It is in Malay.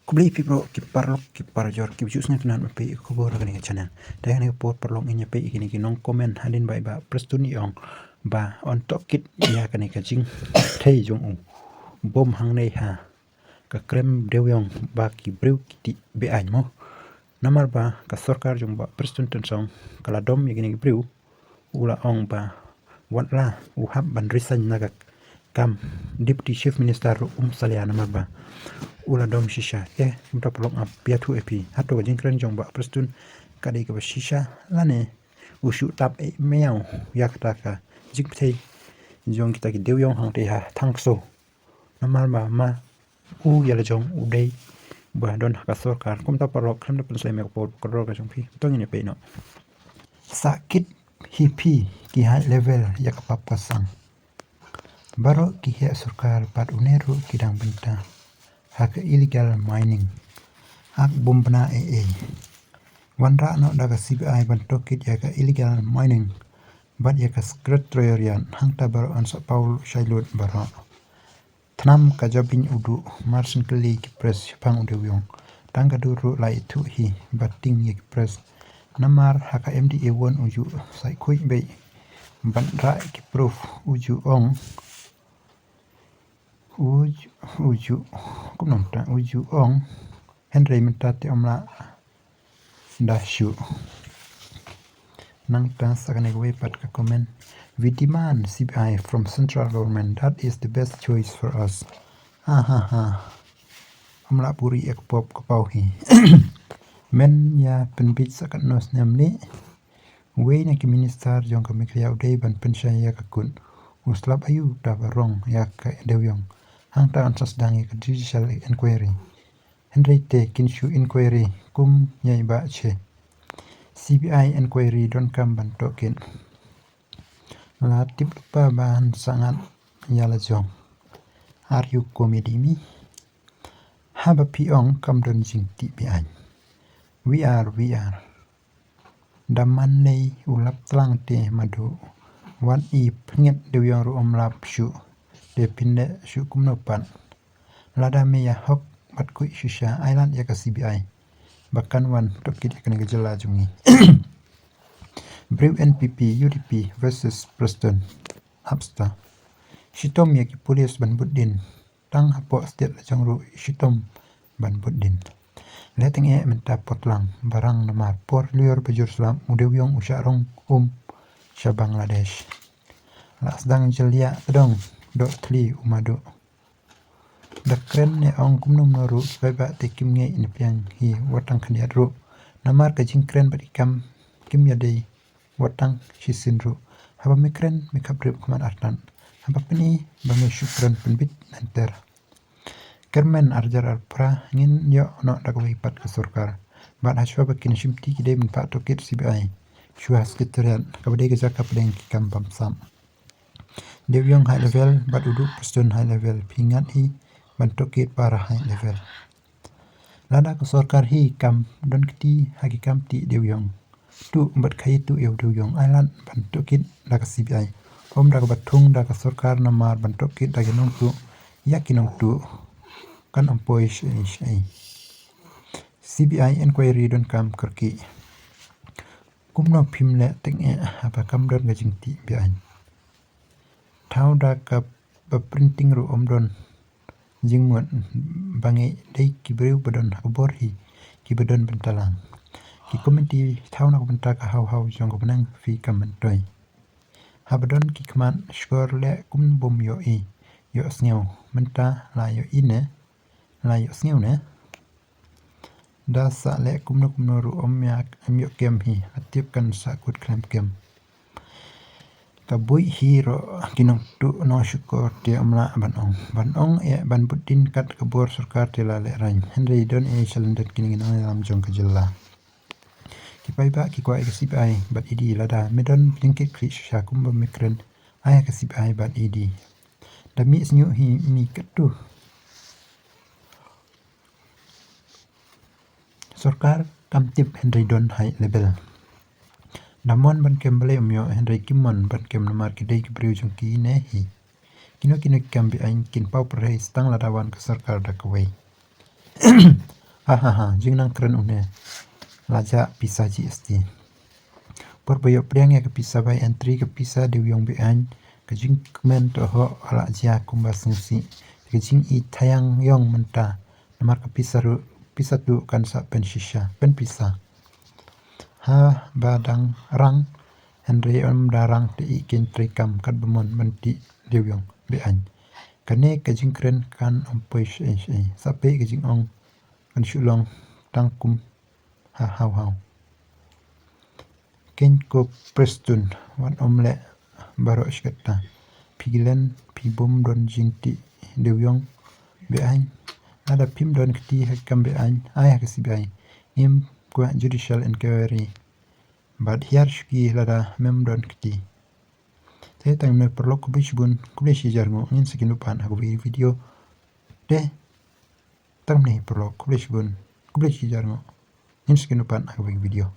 Kubli pibro kipar jor kibjusnya kenan pe kubor gani channel. Dah ni pot perlong inya pe ikini kinong komen hadin bai ba prestone yong ba on top kit ya kani kajing thei jong bom hang nei ha ka krem dewiong ba ki breu kiti be ai mo namar ba ka sarkar jong ba prestone tensong kala dom ikini breu ula ong ba watla uhab ban resign naga kam deputy chief minister salia namar ba ula dom shisha mta polong ap pia thu epi hato jing kren jong ba prestun kadi ka shisha lane ushu tap e meow yakta ka jing bthei jong kita ki dewiong hang te ha thangsko namar ma u yala jong udei ba don haka sarkar kumta parok khem da pensai me ko ko ka jong pi tong ni pe no sakit hipi ki high level yak pap pasang baro ki he sarkar pat uneru kidang benta haka illegal mining hak bombna wanra no daga CBI bantokit yaka illegal mining bat yaka sekretarian hangta baro ansa Paul Shailot baro tnam ka jabin udu marsin kali ki press pang dewiong tangga duru lai tu hi bating yek press namar haka MDA won uju sai kui be banra ki proof uju ong uju kumnta uju ong Henry mentate omla dashu nang ta sakane we pat ka comment we demand CBI from central government, that is the best choice for us omla puri ek pop ko pau hi men ya penbit sakat nos namni we na ki minister jong ka mikriya udai ban penshaya ka kun uslap ayu ta barong ya ka dewyong hang ta ansas dangi ka judicial inquiry Henry te kinshu inquiry kum nyai ba che CBI inquiry don kam ban token la tip pa ban sangat yala jong are you comedy me haba piong kam don jing ti bi an we are daman nei ulap tlang te madu wan i pnget dewyong ru omlap shu de pinde shu kumno pan lada me ya hok bat kui shisha island ya ka CBI bahkan wan tokit kena gejala jungi Brave NPP UDP versus Preston Hapsta Shitom ya ki polis ban buddin tang hapo state la jangru Shitom ban buddin leteng menta potlang barang namar por lior Jerusalem udewyong usharong sha Bangladesh la sedang jelia tedong do tli umado dakren ne ong kumnum noru baba te kim nge in piang hi watang khaniat ru namar ka jingkren bat ikam kim yadei watang shisinru haba mikren mikabrib kuman artan haba peni bame syukran penbit nanter kermen arjar alpra ngin yo no dagwi pat ke surkar bat haswa bakin shimti kide min pat tokit CBI shua sekretariat kabade ke jaka pedeng kikam bamsam dewyong high level bat udu Preston high level pingat hi bantokit para high level lada ke sarkar hi kam don kiti hagi kam ti dewyong tu bat khai tu dewyong island bantokit daga CBI om daga batung daga sarkar namar bantokit daga nong tu yakinong tu kan ampoi shai CBI inquiry don kam kerki kumno phimle tenge apa kam don gajing ti bian thau daga printing ru omdon jingmon bangai dei kibreu badon habor hi kibadon bentalang ki komiti thau na benta ka hau jong ko benang fi kamantoi habadon ki kman skor le kum bom yo sneu menta la yo ine la yo sneu ne da sa le kumno ru omyak amyo kem hi atip kan sa kut klem kem kabui hiro kinong tu no syukur te amla ban ong ban buddin kat kabur sarkar te la le rain Henry don salendet kini lam jong ka jilla kipai ba ki kwa CBI bat idi lada medon blinket kri sha kumba mikren aya ka CBI bat idi da mi snyu hi mi ketu sarkar kamtip Henry don high level namon ban kembale umyo Henry Kimon ban kem namar kidai kibriu jongki ne hi kino kambi ain kin pau prei stang ladawan ke sarkar da kwei jing nang keren une laja pisa GST. Porboyo priang ya kepisa by entry kepisa dewiong bean kejing kemen to ho ala jia kumbas ngsi kejing I tayang yong menta namar kepisa ru pisa tu kan sa pen shisha pen pisa ha badang rang Henry darang te ikin trikam kat bemon menti dewiong bean kane kejing keren kan ompoi shei sape kejing ong kan shulong tangkum hau ken ko prestone wan omle baro shketa pigilen pibom don jingti dewiong bean ada pim don kti hakam bean ai hakasi bean im kwa judicial inquiry bad hiar shuki lada mem don kti saya tang me perlu kubishbun kubishi jarngo ngin sekin lupan aku video de tang ne perlu kubishbun kubishi jarngo ngin sekin lupan aku video